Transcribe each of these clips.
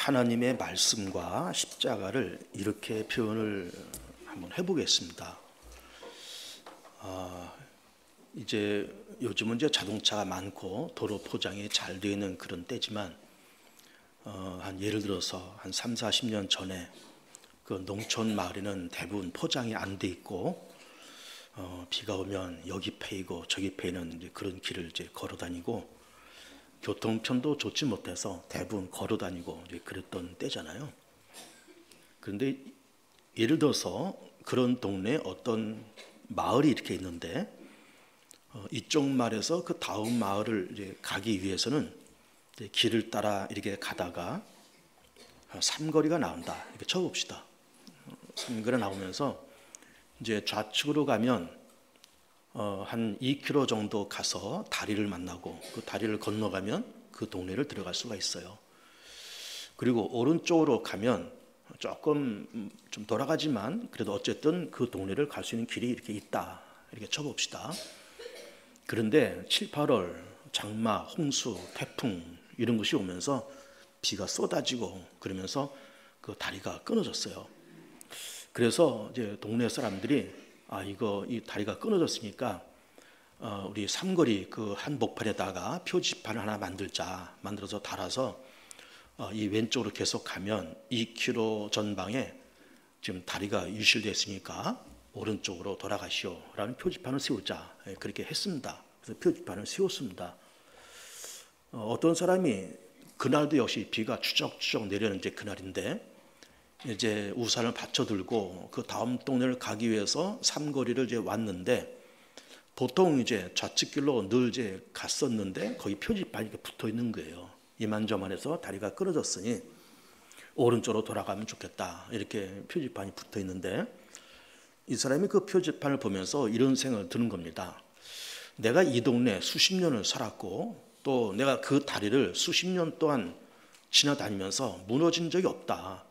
하나님의 말씀과 십자가를 이렇게 표현을 한번 해보겠습니다. 이제 요즘은 이제 자동차가 많고 도로 포장이 잘 되어 있는 그런 때지만 한 예를 들어서 한 3, 40년 전에 그 농촌 마을에는 대부분 포장이 안 돼 있고 비가 오면 여기 패이고 저기 패이는 이제 그런 길을 이제 걸어 다니고 교통편도 좋지 못해서 대부분 걸어 다니고 이제 그랬던 때잖아요. 그런데 예를 들어서 그런 동네에 어떤 마을이 이렇게 있는데 이쪽 마을에서 그 다음 마을을 이제 가기 위해서는 이제 길을 따라 이렇게 가다가 삼거리가 나온다. 이렇게 쳐봅시다. 삼거리가 나오면서 이제 좌측으로 가면 한 2km 정도 가서 다리를 만나고 그 다리를 건너가면 그 동네를 들어갈 수가 있어요. 그리고 오른쪽으로 가면 조금 좀 돌아가지만 그래도 어쨌든 그 동네를 갈 수 있는 길이 이렇게 있다. 이렇게 쳐봅시다. 그런데 7, 8월 장마, 홍수, 태풍 이런 것이 오면서 비가 쏟아지고 그러면서 그 다리가 끊어졌어요. 그래서 이제 동네 사람들이 이 다리가 끊어졌으니까 우리 삼거리 그 한복판에다가 표지판을 하나 만들어서 달아서 이 왼쪽으로 계속 가면 2km 전방에 지금 다리가 유실됐으니까 오른쪽으로 돌아가시오 라는 표지판을 세우자. 그렇게 했습니다. 그래서 표지판을 세웠습니다. 어떤 사람이 그날도 역시 비가 추적추적 내려는 이제 그날인데 이제 우산을 받쳐 들고 그 다음 동네를 가기 위해서 삼거리를 이제 왔는데 보통 이제 좌측길로 늘 이제 갔었는데 거기 표지판이 붙어 있는 거예요. 이만저만해서 다리가 끊어졌으니 오른쪽으로 돌아가면 좋겠다. 이렇게 표지판이 붙어 있는데 이 사람이 그 표지판을 보면서 이런 생각을 드는 겁니다. 내가 이 동네 수십 년을 살았고 또 내가 그 다리를 수십 년 동안 지나다니면서 무너진 적이 없다.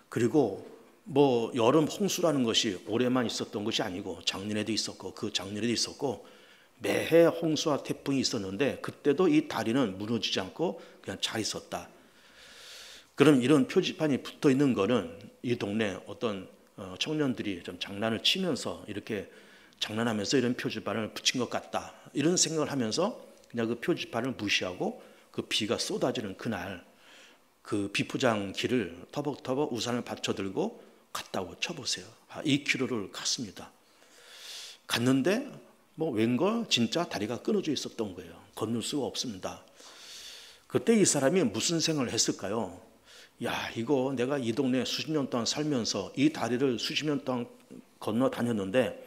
그리고 뭐 여름 홍수라는 것이 올해만 있었던 것이 아니고 작년에도 있었고 그 작년에도 있었고 매해 홍수와 태풍이 있었는데 그때도 이 다리는 무너지지 않고 그냥 잘 있었다. 그럼 이런 표지판이 붙어 있는 거는 이 동네 어떤 청년들이 좀 장난을 치면서 이렇게 장난하면서 이런 표지판을 붙인 것 같다. 이런 생각을 하면서 그냥 그 표지판을 무시하고 그 비가 쏟아지는 그날 그 비포장 길을 터벅터벅 우산을 받쳐 들고 갔다고 쳐보세요. 2km를 갔습니다. 갔는데 뭐 웬걸 진짜 다리가 끊어져 있었던 거예요. 건널 수가 없습니다. 그때 이 사람이 무슨 생각을 했을까요? 야, 이거 내가 이 동네에 수십 년 동안 살면서 이 다리를 수십 년 동안 건너 다녔는데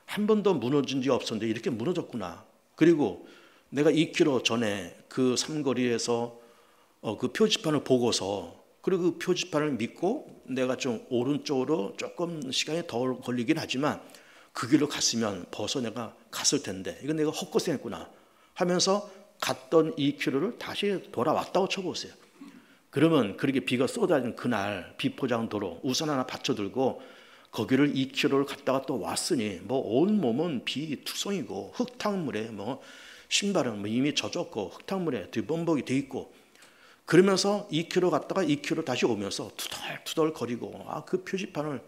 한 번도 무너진 적이 없었는데 이렇게 무너졌구나. 그리고 내가 2km 전에 그 삼거리에서 그 표지판을 보고서 그리고 그 표지판을 믿고 내가 좀 오른쪽으로 조금 시간이 더 걸리긴 하지만 그 길로 갔으면 벌써 내가 갔을 텐데 이건 내가 헛고생했구나 하면서 갔던 2km를 다시 돌아왔다고 쳐보세요. 그러면 그렇게 비가 쏟아진 그날 비포장 도로 우산 하나 받쳐 들고 거기를 2km를 갔다가 또 왔으니 뭐 온몸은 비 투성이고 흙탕물에 뭐 신발은 뭐 이미 젖었고 흙탕물에 뒤범벅이 돼 있고 그러면서 2km 갔다가 2km 다시 오면서 투덜투덜 거리고 그 표지판을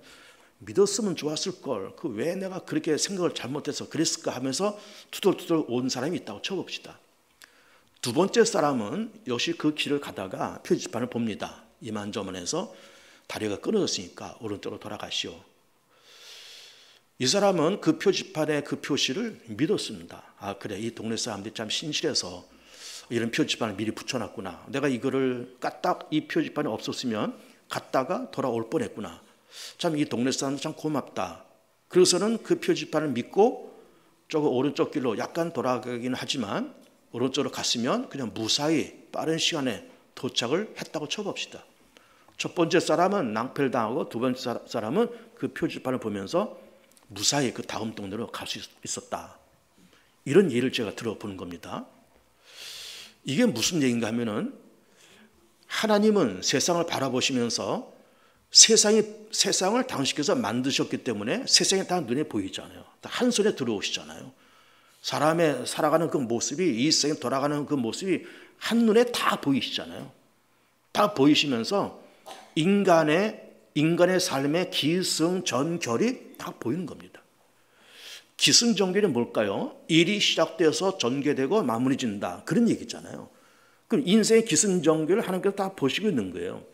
믿었으면 좋았을 걸. 그 왜 내가 그렇게 생각을 잘못해서 그랬을까 하면서 투덜투덜 온 사람이 있다고 쳐봅시다. 두 번째 사람은 역시 그 길을 가다가 표지판을 봅니다. 이만저만해서 다리가 끊어졌으니까 오른쪽으로 돌아가시오. 이 사람은 그 표지판의 그 표시를 믿었습니다. 그래 이 동네 사람들이 참 신실해서 이런 표지판을 미리 붙여놨구나. 내가 이거를 까딱 이 표지판이 없었으면 갔다가 돌아올 뻔했구나. 참 이 동네 사람들 참 고맙다. 그래서는 그 표지판을 믿고 조금 오른쪽 길로 약간 돌아가긴 하지만 오른쪽으로 갔으면 그냥 무사히 빠른 시간에 도착을 했다고 쳐봅시다. 첫 번째 사람은 낭패를 두 번째 사람은 그 표지판을 보면서 무사히 그 다음 동네로 갈 수 있었다. 이런 예를 제가 들어보는 겁니다. 이게 무슨 얘기인가 하면은 하나님은 세상을 바라보시면서 세상을 당신께서 만드셨기 때문에 세상이 다 눈에 보이잖아요. 다 한 손에 들어오시잖아요. 사람의 살아가는 그 모습이 이 세상에 돌아가는 그 모습이 한눈에 다 보이시잖아요. 다 보이시면서 인간의 삶의 기승전결이 다 보이는 겁니다. 기승전결이 뭘까요? 일이 시작돼서 전개되고 마무리 진다, 그런 얘기잖아요. 그럼 인생의 기승전결을 하나님께서 다 보시고 있는 거예요.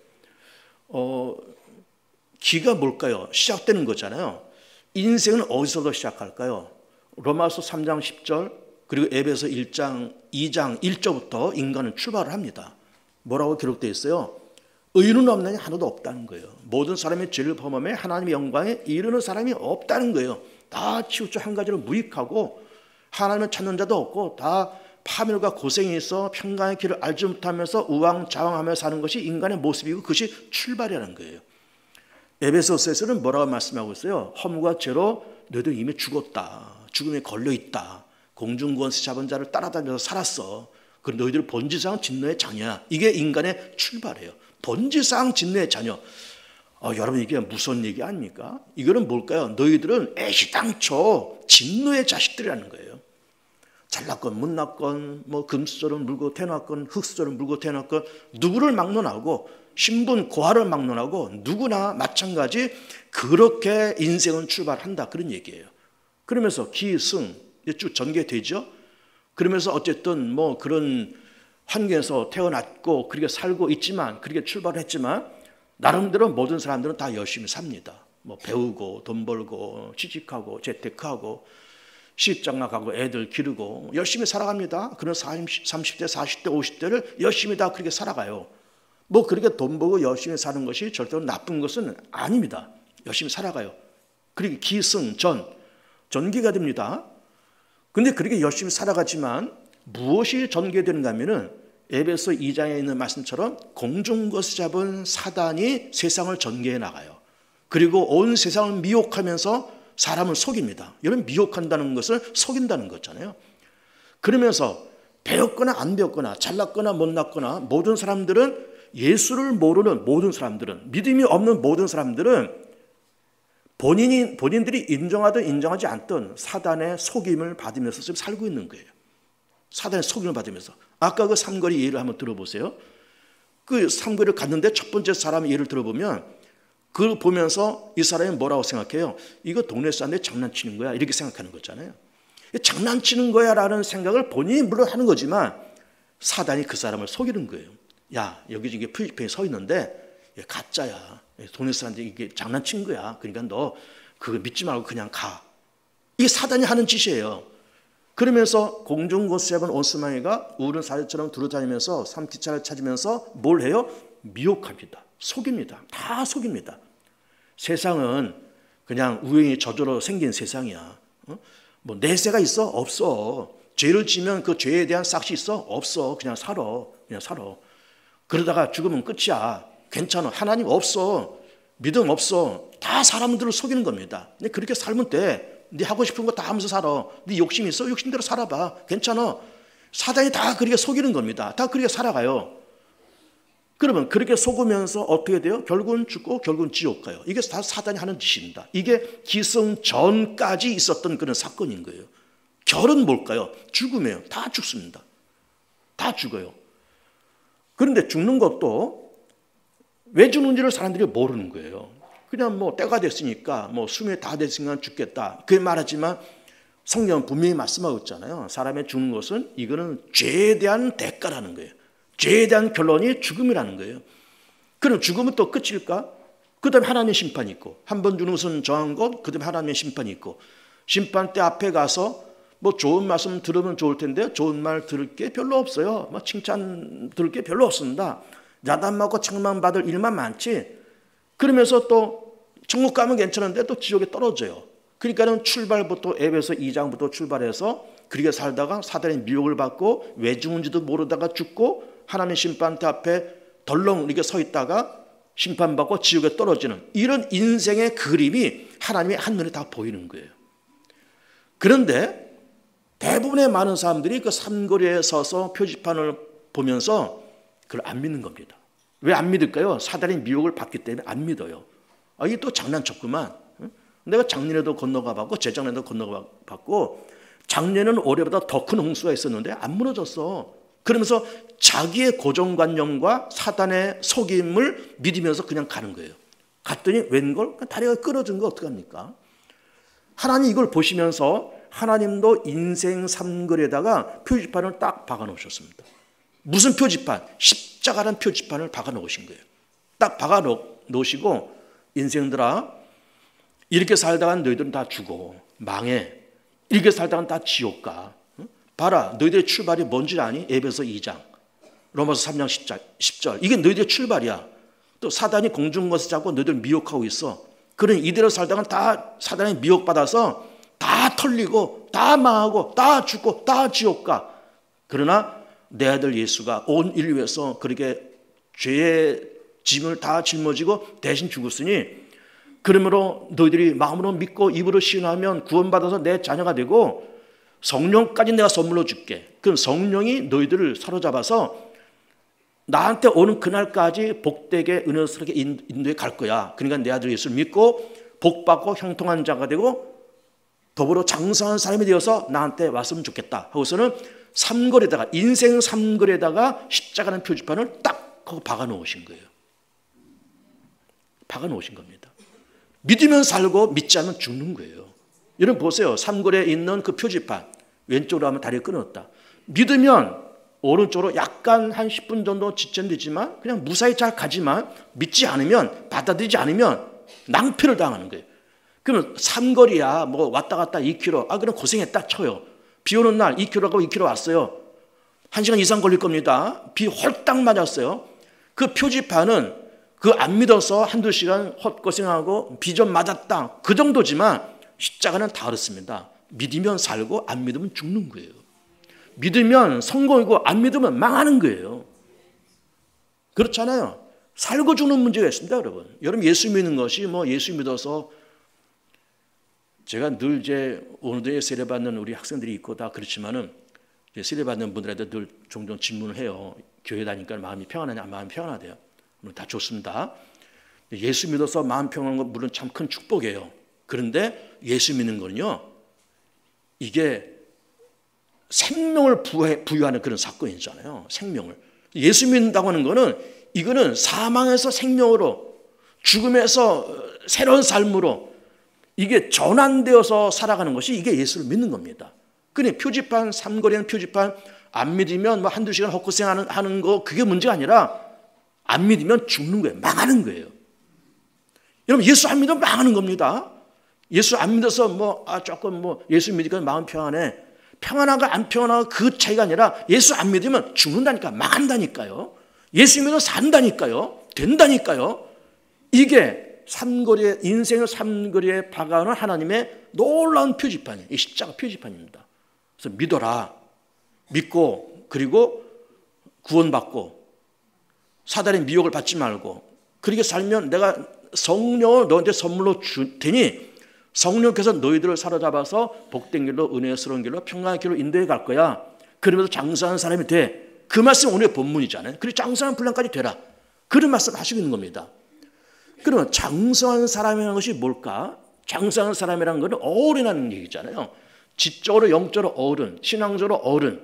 기가 뭘까요? 시작되는 거잖아요. 인생은 어디서부터 시작할까요? 로마서 3장 10절 그리고 에베소 1장 2장 1절부터 인간은 출발을 합니다. 뭐라고 기록되어 있어요? 의인은 없느냐? 하나도 없다는 거예요. 모든 사람이 죄를 범함에 하나님의 영광에 이르는 사람이 없다는 거예요. 다 치우쳐 한 가지로 무익하고 하나님을 찾는 자도 없고 다 파멸과 고생이 있어 평강의 길을 알지 못하면서 우왕좌왕하며 사는 것이 인간의 모습이고 그것이 출발이라는 거예요. 에베소서에서는 뭐라고 말씀하고 있어요? 허물과 죄로 너희들 이미 죽었다. 죽음에 걸려있다. 공중권세 잡은 자를 따라다니면서 살았어. 그 너희들 본질상 진노의 자녀야. 이게 인간의 출발이에요. 본질상 진노의 자녀. 여러분 이게 무서운 얘기 아닙니까? 이거는 뭘까요? 너희들은 애시당초 진노의 자식들이라는 거예요. 잘났건 못났건 뭐 금수저를 물고 태어났건 흙수저를 물고 태어났건 누구를 막론하고 신분 고하를 막론하고 누구나 마찬가지 그렇게 인생은 출발한다, 그런 얘기예요. 그러면서 기승 쭉 전개되죠. 그러면서 어쨌든 뭐 그런 환경에서 태어났고 그렇게 살고 있지만 그렇게 출발했지만 나름대로 모든 사람들은 다 열심히 삽니다. 뭐 배우고 돈 벌고 취직하고 재테크하고 시집장가가고 애들 기르고 열심히 살아갑니다. 그런 30대 40대 50대를 열심히 다 그렇게 살아가요. 뭐 그렇게 돈 벌고 열심히 사는 것이 절대로 나쁜 것은 아닙니다. 열심히 살아가요. 그렇게 전개가 됩니다. 근데 그렇게 열심히 살아가지만 무엇이 전개되는가 하면은 에베소 2장에 있는 말씀처럼 공중것을 잡은 사단이 세상을 전개해 나가요. 그리고 온 세상을 미혹하면서 사람을 속입니다. 여러분 미혹한다는 것을 속인다는 거잖아요. 그러면서 배웠거나 안 배웠거나 잘났거나 못났거나 모든 사람들은 예수를 모르는 모든 사람들은 믿음이 없는 모든 사람들은 본인들이 인정하든 인정하지 않든 사단의 속임을 받으면서 지금 살고 있는 거예요. 사단의 속임을 받으면서. 아까 그 삼거리 예를 한번 들어보세요. 그 삼거리를 갔는데 첫 번째 사람 예를 들어보면 그걸 보면서 이 사람이 뭐라고 생각해요? 이거 동네 사람들이 장난치는 거야, 이렇게 생각하는 거잖아요. 장난치는 거야 라는 생각을 본인이 물론 하는 거지만 사단이 그 사람을 속이는 거예요. 야, 여기 이게 표지판에 서 있는데 가짜야. 동네 사람들이 이게 장난친 거야. 그러니까 너 그거 믿지 말고 그냥 가. 이게 사단이 하는 짓이에요. 그러면서 공중고수 잡은 온스마이가 우는 사자처럼 두루다니면서 삼키차를 찾으면서 뭘 해요? 미혹합니다. 속입니다. 다 속입니다. 세상은 그냥 우연히 저절로 생긴 세상이야. 뭐 내세가 있어? 없어. 죄를 지면 그 죄에 대한 싹이 있어? 없어. 그냥 살아. 그러다가 죽으면 끝이야. 괜찮아. 하나님 없어. 믿음 없어. 다 사람들을 속이는 겁니다. 근데 그렇게 살면 돼. 네 하고 싶은 거 다 하면서 살아. 네 욕심 있어? 욕심대로 살아봐. 괜찮아. 사단이 다 그렇게 속이는 겁니다. 다 그렇게 살아가요. 그러면 그렇게 속으면서 어떻게 돼요? 결국은 죽고 결국은 지옥 가요. 이게 다 사단이 하는 짓입니다. 이게 기승 전까지 있었던 그런 사건인 거예요. 결은 뭘까요? 죽음이에요. 다 죽습니다. 다 죽어요. 그런데 죽는 것도 왜 죽는지를 사람들이 모르는 거예요. 그냥 뭐 때가 됐으니까 뭐 수명이 다 됐으니까 죽겠다. 그렇게 말하지만 성경은 분명히 말씀하고 있잖아요. 사람의 죽는 것은 이거는 죄에 대한 대가라는 거예요. 죄에 대한 결론이 죽음이라는 거예요. 그럼 죽음은 또 끝일까? 그 다음에 하나님의 심판이 있고 한 번 죽는 것은 정한 것, 그 다음에 하나님의 심판이 있고 심판대 앞에 가서 뭐 좋은 말씀 들으면 좋을 텐데 좋은 말 들을 게 별로 없어요. 뭐 칭찬 들을 게 별로 없습니다. 야단 맞고 책망 받을 일만 많지. 그러면서 또 천국 가면 괜찮은데 또 지옥에 떨어져요. 그러니까는 출발부터 에베소 2장부터 출발해서 그렇게 살다가 사단의 미혹을 받고 왜 죽은지도 모르다가 죽고 하나님의 심판대 앞에 덜렁 이렇게 서 있다가 심판받고 지옥에 떨어지는 이런 인생의 그림이 하나님의 한눈에 다 보이는 거예요. 그런데 대부분의 많은 사람들이 그 삼거리에 서서 표지판을 보면서 그걸 안 믿는 겁니다. 왜 안 믿을까요? 사단의 미혹을 받기 때문에 안 믿어요. 이게 또 장난쳤구만. 내가 작년에도 건너가 봤고 재작년에도 건너가 봤고 작년에는 올해보다 더 큰 홍수가 있었는데 안 무너졌어. 그러면서 자기의 고정관념과 사단의 속임을 믿으면서 그냥 가는 거예요. 갔더니 웬걸? 다리가 끊어진 거 어떡합니까? 하나님 이걸 보시면서 하나님도 인생 삼글에다가 표지판을 딱 박아 놓으셨습니다. 무슨 표지판? 십자가라는 표지판을 박아 놓으신 거예요. 딱 박아 놓으시고 인생들아, 이렇게 살다간 너희들은 다 죽어. 망해. 이렇게 살다간 다 지옥 가. 봐라, 너희들의 출발이 뭔지 아니? 에베소 2장, 로마서 3장 10절. 이게 너희들의 출발이야. 또 사단이 공중 것을 잡고 너희들 미혹하고 있어. 그러니 이대로 살다간 다 사단이 미혹받아서 다 털리고 다 망하고 다 죽고 다 지옥 가. 그러나 내 아들 예수가 온 인류에서 그렇게 죄의 짐을 다 짊어지고 대신 죽었으니, 그러므로 너희들이 마음으로 믿고 입으로 시인하면 구원받아서 내 자녀가 되고 성령까지 내가 선물로 줄게. 그럼 성령이 너희들을 사로잡아서 나한테 오는 그날까지 복되게 은혜스럽게 인도해 갈 거야. 그러니까 내 아들 예수를 믿고 복받고 형통한 자가 되고 더불어 장성한 사람이 되어서 나한테 왔으면 좋겠다 하고서는 삼걸에다가, 인생 삼걸에다가 십자가라는 표지판을 딱 하고 박아 놓으신 거예요. 박아 놓으신 겁니다. 믿으면 살고 믿지 않으면 죽는 거예요. 여러분 보세요. 삼걸에 있는 그 표지판, 왼쪽으로 하면 다리가 끊었다. 믿으면 오른쪽으로 약간 한 10분 정도 지체되지만 그냥 무사히 잘 가지만, 믿지 않으면, 받아들이지 않으면 낭패를 당하는 거예요. 그러면 삼거리야 뭐 왔다 갔다 2km, 그럼 고생했다 쳐요. 비 오는 날 2km라고 2km 왔어요. 1시간 이상 걸릴 겁니다. 비 홀딱 맞았어요. 그 표지판은 그 안 믿어서 한두 시간 헛고생하고 비 좀 맞았다, 그 정도지만 십자가는 다 그렇습니다. 믿으면 살고 안 믿으면 죽는 거예요. 믿으면 성공이고 안 믿으면 망하는 거예요. 그렇잖아요. 살고 죽는 문제가 있습니다, 여러분. 여러분 예수 믿는 것이 뭐 예수 믿어서, 제가 늘 이제 오늘도 세례 받는 우리 학생들이 있고 다 그렇지만은 세례 받는 분들한테 늘 종종 질문을 해요. 교회 다니니까 마음이 평안하냐? 마음이 평안하대요. 물론 다 좋습니다. 예수 믿어서 마음 평안한 건 물론 참 큰 축복이에요. 그런데 예수 믿는 거는요, 이게 생명을 부여하는 그런 사건이잖아요. 생명을. 예수 믿는다고 하는 거는, 이거는 사망에서 생명으로, 죽음에서 새로운 삶으로 이게 전환되어서 살아가는 것이, 이게 예수를 믿는 겁니다. 그러니 표지판, 삼거리는 표지판 안 믿으면 뭐 한두 시간 헛고생하는 거, 그게 문제가 아니라 안 믿으면 죽는 거예요. 망하는 거예요. 여러분 예수 안 믿으면 망하는 겁니다. 예수 안 믿어서 조금 예수 믿으니까 마음 평안해. 평안하고 안 평안하고 그 차이가 아니라 예수 안 믿으면 죽는다니까, 망한다니까요. 예수 믿으면 산다니까요. 된다니까요. 이게 삼거리에, 인생의 삼거리에 박아놓은 하나님의 놀라운 표지판이에요. 이 십자가 표지판입니다. 그래서 믿어라. 믿고, 그리고 구원받고 사단의 미혹을 받지 말고 그렇게 살면 내가 성령을 너한테 선물로 줄 테니 성령께서 너희들을 사로잡아서 복된 길로, 은혜스러운 길로, 평강의 길로 인도해 갈 거야. 그러면서 장수하는 사람이 돼. 그 말씀 오늘 본문이잖아요. 그리고 장수하는 분량까지 되라. 그런 말씀 하시고 있는 겁니다. 그러면 장수한 사람이라는 것이 뭘까? 장수한 사람이라는 것은 어른이라는 얘기잖아요. 지적으로, 영적으로 어른, 신앙적으로 어른.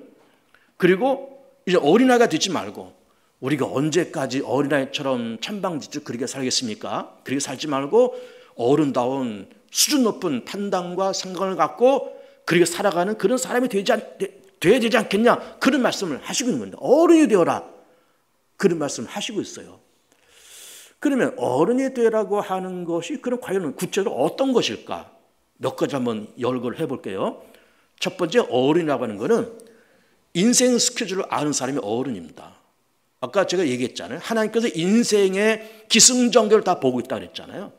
그리고 이제 어린아이가 되지 말고, 우리가 언제까지 어린아이처럼 찬방지축 그렇게 살겠습니까? 그렇게 살지 말고 어른다운 수준 높은 판단과 생각을 갖고 그렇게 살아가는 그런 사람이 돼야 되지 않겠냐? 그런 말씀을 하시고 있는 겁니다. 어른이 되어라. 그런 말씀을 하시고 있어요. 그러면 어른이 되라고 하는 것이 그럼 과연 구체적으로 어떤 것일까? 몇 가지 한번 열거를 해볼게요. 첫 번째, 어른이라고 하는 것은 인생 스케줄을 아는 사람이 어른입니다. 아까 제가 얘기했잖아요. 하나님께서 인생의 기승전결을 다 보고 있다고 그랬잖아요.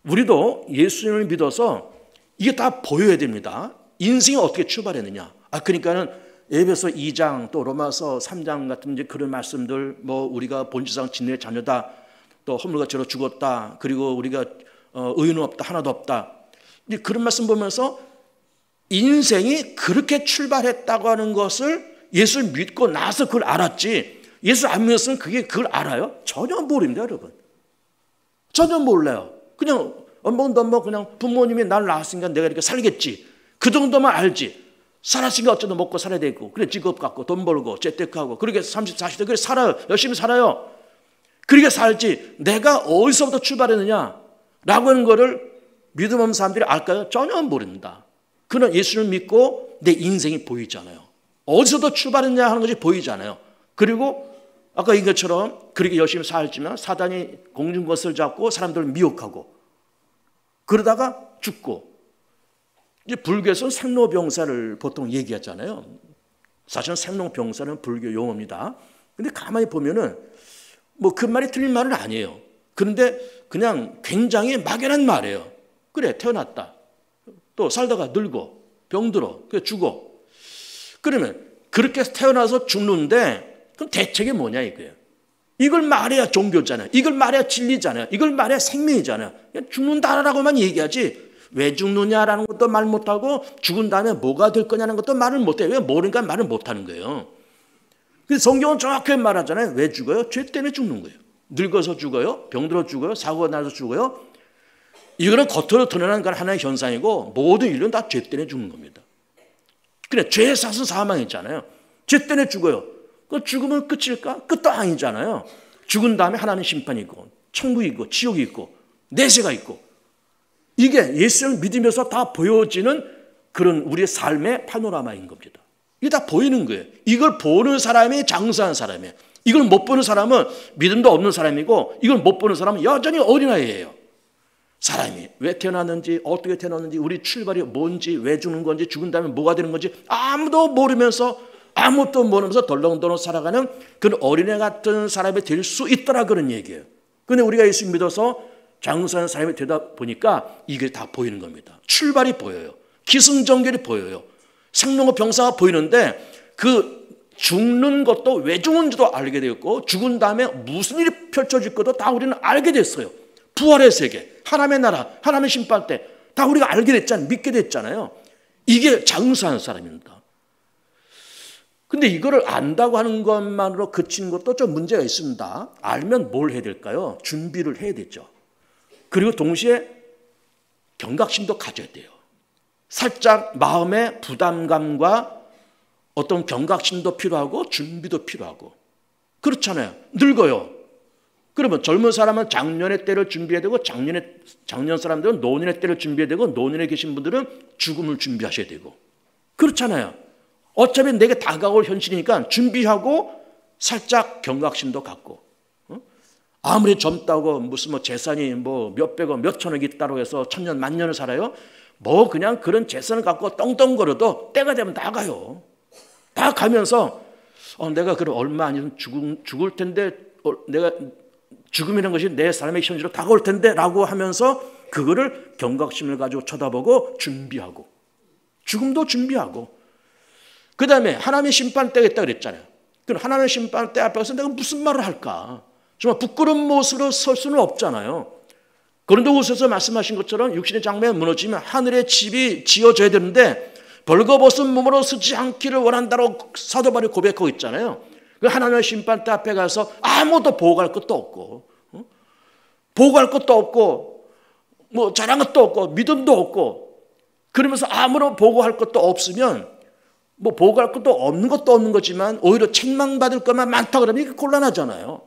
우리도 예수님을 믿어서 이게 다 보여야 됩니다. 인생이 어떻게 출발했느냐. 그러니까는 에베소 2장 또 로마서 3장 같은 이제 그런 말씀들, 우리가 본질상 진리의 자녀다, 또 허물과 죄로 죽었다, 그리고 우리가 의는 없다, 하나도 없다. 근데 그런 말씀 보면서 인생이 그렇게 출발했다고 하는 것을 예수를 믿고 나서 그걸 알았지, 예수 안 믿었으면 그걸 알아요? 전혀 모릅니다, 여러분. 전혀 몰라요. 그냥 그냥 부모님이 나를 낳았으니까 내가 이렇게 살겠지, 그 정도만 알지. 살았으니까 어쩌다 먹고 살아야 되고, 그래 직업 갖고 돈 벌고 재테크하고 그렇게 30, 40대 그래 살아요. 열심히 살아요. 그렇게 살지 내가 어디서부터 출발했느냐 라고 하는 거를 믿음 없는 사람들이 알까요? 전혀 모릅니다. 그는 예수를 믿고 내 인생이 보이잖아요. 어디서부터 출발했냐 하는 것이 보이잖아요. 그리고 아까 얘기한 것처럼 그렇게 열심히 살지만 사단이 공중것을 잡고 사람들을 미혹하고 그러다가 죽고, 이제 불교에서는 생로병사를 보통 얘기하잖아요. 사실은 생로병사는 불교 용어입니다. 근데 가만히 보면은 뭐 그 말이 틀린 말은 아니에요. 그런데 그냥 굉장히 막연한 말이에요. 그래 태어났다. 또 살다가 늙어. 병들어. 그래 죽어. 그러면 그렇게 태어나서 죽는데 그럼 대책이 뭐냐 이거예요. 이걸 말해야 종교잖아요. 이걸 말해야 진리잖아요. 이걸 말해야 생명이잖아요. 그냥 죽는다라고만 얘기하지 왜 죽느냐라는 것도 말 못하고 죽은 다음에 뭐가 될 거냐는 것도 말을 못해요. 왜 모르니까 말을 못하는 거예요. 그래서 성경은 정확하게 말하잖아요. 왜 죽어요? 죄 때문에 죽는 거예요. 늙어서 죽어요. 병들어 죽어요. 사고가 나서 죽어요. 이거는 겉으로 드러나는 건 하나의 현상이고 모든 인류는 다 죄 때문에 죽는 겁니다. 그래 죄의 삭은 사망이잖아요. 죄 때문에 죽어요. 그 죽으면 끝일까? 끝도 아니잖아요. 죽은 다음에 하나님 심판이 있고 천국이 있고 지옥이 있고 내세가 있고, 이게 예수를 믿으면서 다 보여지는 그런 우리의 삶의 파노라마인 겁니다. 이게 다 보이는 거예요. 이걸 보는 사람이 장수한 사람이에요. 이걸 못 보는 사람은 믿음도 없는 사람이고, 이걸 못 보는 사람은 여전히 어린아이예요. 사람이 왜 태어났는지, 어떻게 태어났는지, 우리 출발이 뭔지, 왜 죽는 건지, 죽은 다음에 뭐가 되는 건지 아무도 모르면서 덜렁덜렁 살아가는 그런 어린애 같은 사람이 될 수 있더라, 그런 얘기예요. 그런데 우리가 예수 믿어서 장수하는 사람이 되다 보니까 이게 다 보이는 겁니다. 출발이 보여요. 기승전결이 보여요. 생로병 병사가 보이는데 그 죽는 것도 왜 죽는지도 알게 되었고, 죽은 다음에 무슨 일이 펼쳐질 것도 다 우리는 알게 됐어요. 부활의 세계, 하나님의 나라, 하나님의 심판 때 다 우리가 알게 됐잖아요. 믿게 됐잖아요. 이게 장수하는 사람입니다. 근데 이거를 안다고 하는 것만으로 그치는 것도 좀 문제가 있습니다. 알면 뭘 해야 될까요? 준비를 해야 되죠. 그리고 동시에 경각심도 가져야 돼요. 살짝 마음의 부담감과 어떤 경각심도 필요하고 준비도 필요하고. 그렇잖아요. 늙어요. 그러면 젊은 사람은 장년의 때를 준비해야 되고, 장년 사람들은 노년의 때를 준비해야 되고, 노년에 계신 분들은 죽음을 준비하셔야 되고. 그렇잖아요. 어차피 내게 다가올 현실이니까 준비하고 살짝 경각심도 갖고. 아무리 젊다고 무슨 뭐 재산이 뭐 몇백억 몇천억 있다고 해서 천년 만년을 살아요? 뭐 그냥 그런 재산을 갖고 떵떵거려도 때가 되면 나가요. 다 가면서 내가 그럼 얼마 아니면 죽을 텐데, 내가 죽음이라는 것이 내 삶의 현실로 다가올 텐데 라고 하면서 그거를 경각심을 가지고 쳐다보고 준비하고, 죽음도 준비하고, 그 다음에 하나님의 심판 때가 있다고 그랬잖아요. 그럼 하나님의 심판 때 앞에서 내가 무슨 말을 할까? 정말 부끄러운 모습으로 설 수는 없잖아요. 고린도후서에서 말씀하신 것처럼 육신의 장래가 무너지면 하늘의 집이 지어져야 되는데 벌거벗은 몸으로 서지 않기를 원한다고 사도 바울이 고백하고 있잖아요. 그 하나님의 심판 때 앞에 가서 아무도 보호할 것도 없고, 보호할 것도 없고, 뭐 잘한 것도 없고, 믿음도 없고, 그러면서 아무런 보호할 것도 없으면, 뭐 보호할 것도 없는 것도 없는 거지만 오히려 책망받을 것만 많다 그러면 이게 곤란하잖아요.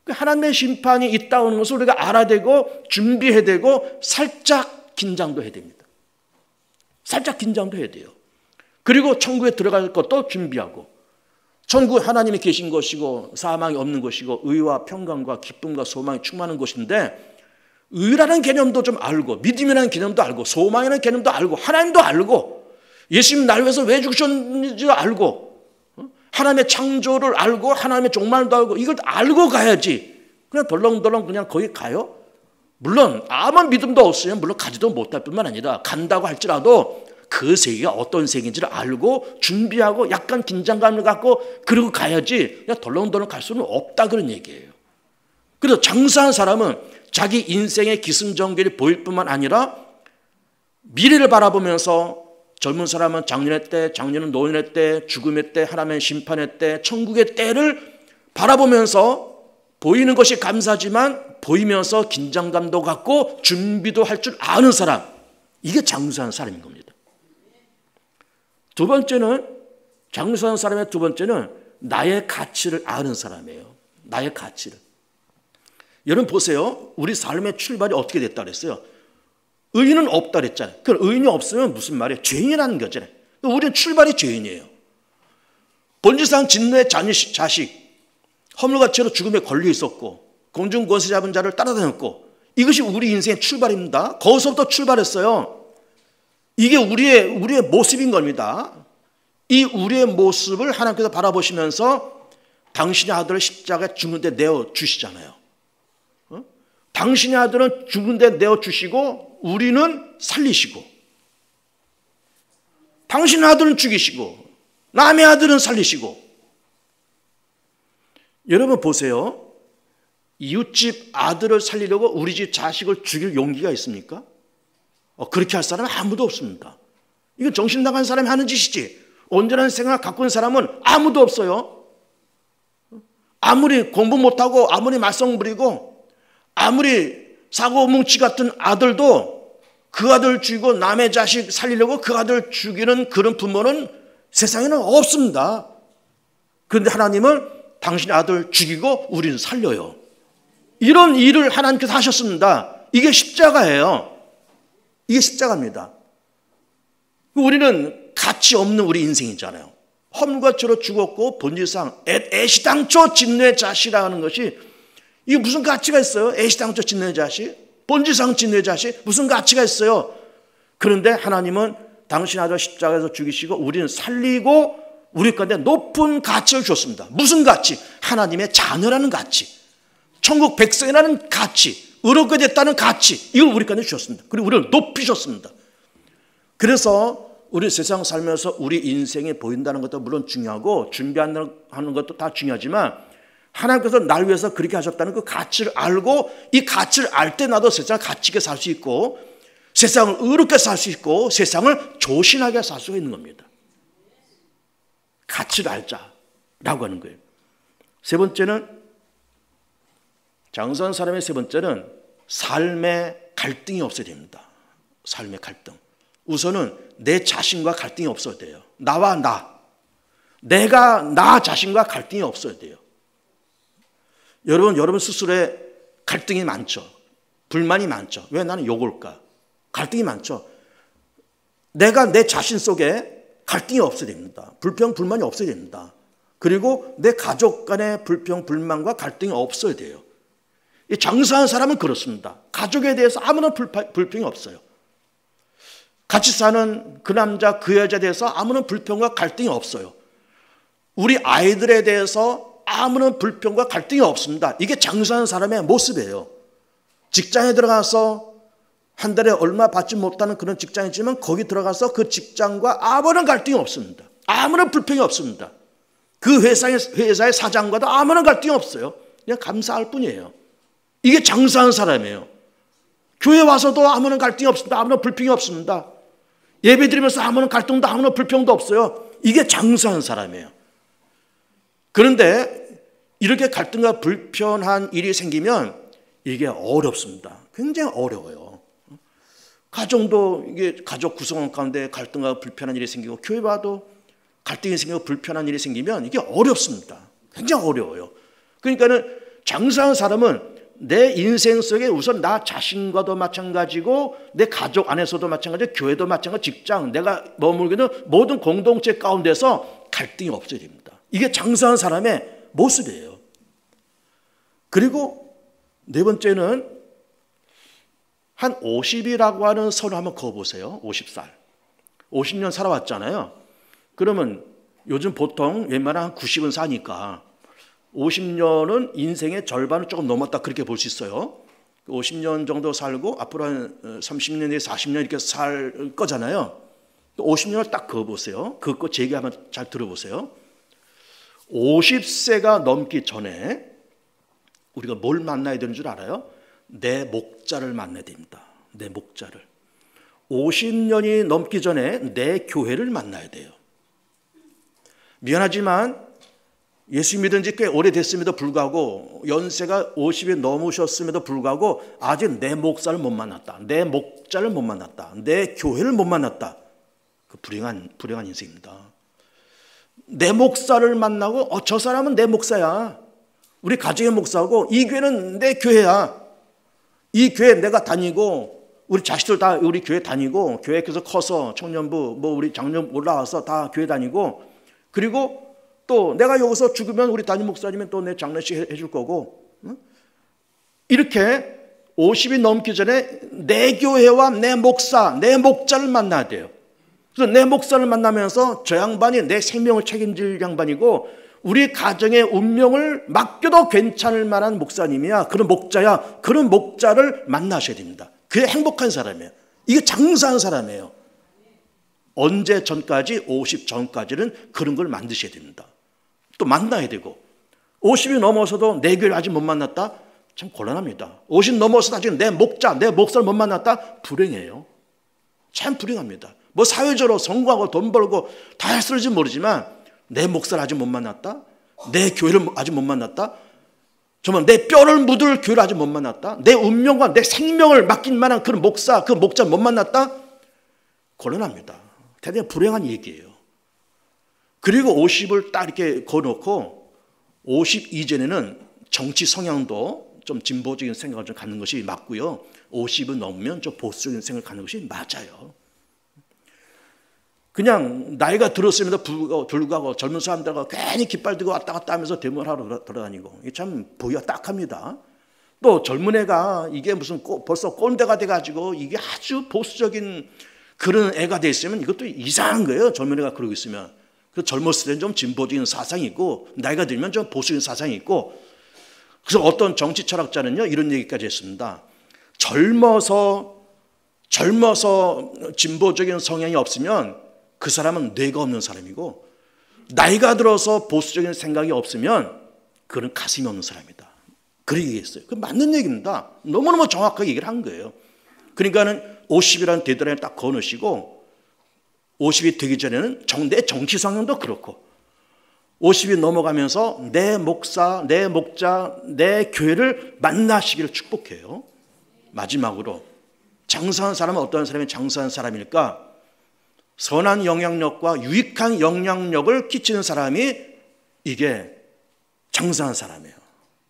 하나님의 심판이 있다는 것을 우리가 알아야 되고 준비해야 되고 살짝 긴장도 해야 됩니다. 살짝 긴장도 해야 돼요. 그리고 천국에 들어갈 것도 준비하고, 천국 하나님이 계신 것이고 사망이 없는 것이고 의와 평강과 기쁨과 소망이 충만한 것인데, 의라는 개념도 좀 알고, 믿음이라는 개념도 알고, 소망이라는 개념도 알고, 하나님도 알고, 예수님 날 위해서 왜 죽으셨는지도 알고, 하나님의 창조를 알고, 하나님의 종말도 알고, 이걸 알고 가야지 그냥 덜렁덜렁 그냥 거기 가요? 물론 아무 믿음도 없으면 물론 가지도 못할 뿐만 아니라 간다고 할지라도 그 세계가 어떤 세계인지를 알고 준비하고 약간 긴장감을 갖고 그러고 가야지 그냥 덜렁덜렁 갈 수는 없다, 그런 얘기예요. 그래서 장사한 사람은 자기 인생의 기승전결이 보일 뿐만 아니라 미래를 바라보면서, 젊은 사람은 장년의 때, 장년은 노년의 때, 죽음의 때, 하나님의 심판의 때, 천국의 때를 바라보면서 보이는 것이 감사하지만 보이면서 긴장감도 갖고 준비도 할 줄 아는 사람, 이게 장수한 사람인 겁니다. 두 번째는, 장사하는 사람의 두 번째는 나의 가치를 아는 사람이에요. 나의 가치를. 여러분 보세요. 우리 삶의 출발이 어떻게 됐다 그랬어요? 의인은 없다 그랬잖아요. 그 의인이 없으면 무슨 말이에요? 죄인이라는 거잖아요. 우리는 출발이 죄인이에요. 본질상 진노의 자식, 허물과 죄로 죽음에 걸려 있었고 공중 권세 잡은 자를 따라다녔고, 이것이 우리 인생의 출발입니다. 거기서부터 출발했어요. 이게 우리의 모습인 겁니다. 이 우리의 모습을 하나님께서 바라보시면서 당신의 아들을 십자가에 죽는 데 내어주시잖아요. 당신의 아들은 죽는 데 내어주시고 우리는 살리시고, 당신의 아들은 죽이시고 남의 아들은 살리시고. 여러분 보세요. 이웃집 아들을 살리려고 우리 집 자식을 죽일 용기가 있습니까? 그렇게 할 사람은 아무도 없습니다. 이건 정신 나간 사람이 하는 짓이지, 온전한 생각을 갖고 있는 사람은 아무도 없어요. 아무리 공부 못하고 아무리 말썽 부리고 아무리 사고뭉치 같은 아들도 그 아들 죽이고 남의 자식 살리려고 그 아들 죽이는 그런 부모는 세상에는 없습니다. 그런데 하나님은 당신의 아들 죽이고 우리는 살려요. 이런 일을 하나님께서 하셨습니다. 이게 십자가예요. 이게 십자가입니다. 우리는 가치 없는 우리 인생이잖아요. 허물과 죄로 죽었고 본질상 애시당초 진노의 자식이라는 것이, 이게 무슨 가치가 있어요? 애시당초 진노의 자식, 본질상 진노의 자식, 무슨 가치가 있어요? 그런데 하나님은 당신 아들 십자가에서 죽이시고 우리는 살리고 우리 가운데 높은 가치를 주셨습니다. 무슨 가치? 하나님의 자녀라는 가치, 천국 백성이라는 가치, 의롭게 됐다는 가치, 이걸 우리 가운데 주셨습니다. 그리고 우리를 높이셨습니다. 그래서 우리 세상 살면서 우리 인생이 보인다는 것도 물론 중요하고 준비하는 것도 다 중요하지만, 하나님께서 날 위해서 그렇게 하셨다는 그 가치를 알고, 이 가치를 알 때 나도 세상을 가치 있게 살 수 있고 세상을 의롭게 살 수 있고 세상을 조신하게 살 수가 있는 겁니다. 가치를 알자라고 하는 거예요. 세 번째는, 장사하는 사람의 세 번째는 삶의 갈등이 없어야 됩니다. 삶의 갈등. 우선은 내 자신과 갈등이 없어야 돼요. 나와 내가 나 자신과 갈등이 없어야 돼요. 여러분 스스로의 갈등이 많죠. 불만이 많죠. 왜 나는 요걸까? 갈등이 많죠. 내가 내 자신 속에 갈등이 없어야 됩니다. 불평, 불만이 없어야 됩니다. 그리고 내 가족 간의 불평, 불만과 갈등이 없어야 돼요. 이 장사하는 사람은 그렇습니다. 가족에 대해서 아무런 불평이 없어요. 같이 사는 그 남자, 그 여자에 대해서 아무런 불평과 갈등이 없어요. 우리 아이들에 대해서 아무런 불평과 갈등이 없습니다. 이게 장사하는 사람의 모습이에요. 직장에 들어가서 한 달에 얼마 받지 못하는 그런 직장이지만 거기 들어가서 그 직장과 아무런 갈등이 없습니다. 아무런 불평이 없습니다. 그 회사의 사장과도 아무런 갈등이 없어요. 그냥 감사할 뿐이에요. 이게 장사하는 사람이에요. 교회 와서도 아무런 갈등이 없습니다. 아무런 불평이 없습니다. 예배 드리면서 아무런 갈등도 아무런 불평도 없어요. 이게 장사하는 사람이에요. 그런데 이렇게 갈등과 불편한 일이 생기면 이게 어렵습니다. 굉장히 어려워요. 가정도, 이게 가족 구성원 가운데 갈등과 불편한 일이 생기고 교회 와도 갈등이 생기고 불편한 일이 생기면 이게 어렵습니다. 굉장히 어려워요. 그러니까는 장사하는 사람은 내 인생 속에 우선 나 자신과도 마찬가지고 내 가족 안에서도 마찬가지고 교회도 마찬가지고 직장, 내가 머물게 되는 모든 공동체 가운데서 갈등이 없어야 됩니다. 이게 장사하는 사람의 모습이에요. 그리고 네 번째는 한 50이라고 하는 선을 한번 그어보세요. 50살. 50년 살아왔잖아요. 그러면 요즘 보통 웬만한 한 90은 사니까 50년은 인생의 절반을 조금 넘었다, 그렇게 볼 수 있어요. 50년 정도 살고 앞으로 한 30년 내지 40년 이렇게 살 거잖아요. 50년을 딱 그어보세요. 그거 제 얘기 한번 잘 들어보세요. 50세가 넘기 전에 우리가 뭘 만나야 되는 줄 알아요? 내 목자를 만나야 됩니다. 내 목자를. 50년이 넘기 전에 내 교회를 만나야 돼요. 미안하지만 예수 믿은 지 꽤 오래됐음에도 불구하고, 연세가 50이 넘으셨음에도 불구하고 아직 내 목사를 못 만났다, 내 목자를 못 만났다, 내 교회를 못 만났다. 그 불행한 인생입니다. 내 목사를 만나고 저 사람은 내 목사야. 우리 가정의 목사고 이 교회는 내 교회야. 이 교회 내가 다니고 우리 자식들 다 우리 교회 다니고 교회에서 커서 청년부 뭐 우리 장년 올라와서 다 교회 다니고 그리고 또 내가 여기서 죽으면 우리 담임 목사님은 또 내 장례식 해줄 거고 이렇게 50이 넘기 전에 내 교회와 내 목사, 내 목자를 만나야 돼요. 그래서 내 목사를 만나면서 저 양반이 내 생명을 책임질 양반이고 우리 가정의 운명을 맡겨도 괜찮을 만한 목사님이야. 그런 목자야. 그런 목자를 만나셔야 됩니다. 그게 행복한 사람이에요. 이게 장사한 사람이에요. 언제 전까지? 50 전까지는 그런 걸 만드셔야 됩니다. 또 만나야 되고 50이 넘어서도 내 교회를 아직 못 만났다? 참 곤란합니다. 50 넘어서도 아직 내 목자, 내 목사를 못 만났다? 불행해요. 참 불행합니다. 뭐 사회적으로 성공하고 돈 벌고 다 했을지 모르지만 내 목사를 아직 못 만났다? 내 교회를 아직 못 만났다? 정말 내 뼈를 묻을 교회를 아직 못 만났다? 내 운명과 내 생명을 맡길 만한 그런 목사, 그 목자 못 만났다? 곤란합니다. 대단히 불행한 얘기예요. 그리고 50을 딱 이렇게 거놓고 50 이전에는 정치 성향도 좀 진보적인 생각을 좀 갖는 것이 맞고요. 50을 넘으면 좀 보수적인 생각을 갖는 것이 맞아요. 그냥 나이가 들었음에도 불구하고 젊은 사람들과 괜히 깃발 들고 왔다 갔다 하면서 데모하러 돌아다니고 이게 참 보기가 딱합니다. 또 젊은 애가 이게 무슨 벌써 꼰대가 돼가지고 이게 아주 보수적인 그런 애가 돼 있으면 이것도 이상한 거예요. 젊은 애가 그러고 있으면. 그래서 젊었을 때는 좀 진보적인 사상이 있고 나이가 들면 좀 보수적인 사상이 있고 그래서 어떤 정치 철학자는요 이런 얘기까지 했습니다. 젊어서 진보적인 성향이 없으면 그 사람은 뇌가 없는 사람이고 나이가 들어서 보수적인 생각이 없으면 그는 가슴이 없는 사람이다. 그렇게 얘기했어요. 그 맞는 얘기입니다. 너무너무 정확하게 얘기를 한 거예요. 그러니까는 50이라는 데드라인을 딱 거놓으시고 50이 되기 전에는 내 정치 성향도 그렇고 50이 넘어가면서 내 목사, 내 목자, 내 교회를 만나시기를 축복해요. 마지막으로 장사한 사람은 어떤 사람이 장사한 사람일까? 선한 영향력과 유익한 영향력을 끼치는 사람이 이게 장사한 사람이에요.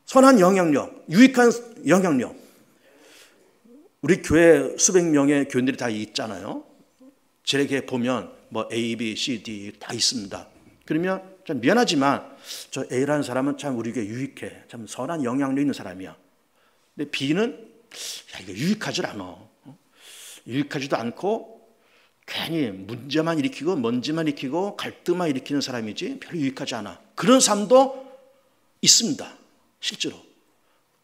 선한 영향력, 유익한 영향력. 우리 교회 수백 명의 교인들이 다 있잖아요. 제게 보면 뭐 A, B, C, D 다 있습니다. 그러면 좀 미안하지만 저 A라는 사람은 참 우리에게 유익해. 참 선한 영향력 있는 사람이야. 근데 B는 이거 유익하지 않아. 유익하지도 않고 괜히 문제만 일으키고 먼지만 일으키고 갈등만 일으키는 사람이지 별로 유익하지 않아. 그런 사람도 있습니다. 실제로.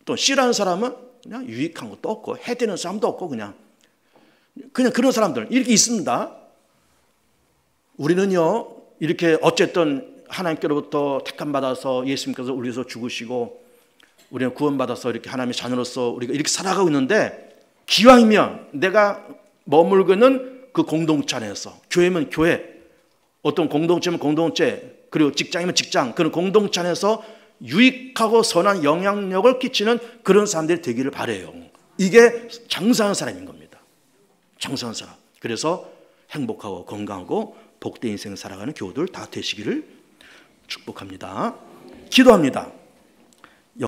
또 C라는 사람은 그냥 유익한 것도 없고 해되는 사람도 없고 그냥 그런 사람들 이렇게 있습니다. 우리는요 이렇게 어쨌든 하나님께로부터 택함 받아서 예수님께서 우리 위해서 죽으시고 우리는 구원받아서 이렇게 하나님의 자녀로서 우리가 이렇게 살아가고 있는데 기왕이면 내가 머물고 있는 그 공동체 안에서 교회면 교회 어떤 공동체면 공동체 그리고 직장이면 직장 그런 공동체 안에서 유익하고 선한 영향력을 끼치는 그런 사람들이 되기를 바라요. 이게 장사하는 사람인 겁니다. 장사하는 사람. 그래서 행복하고 건강하고 복된 인생을 살아가는 교우들 다 되시기를 축복합니다. 기도합니다.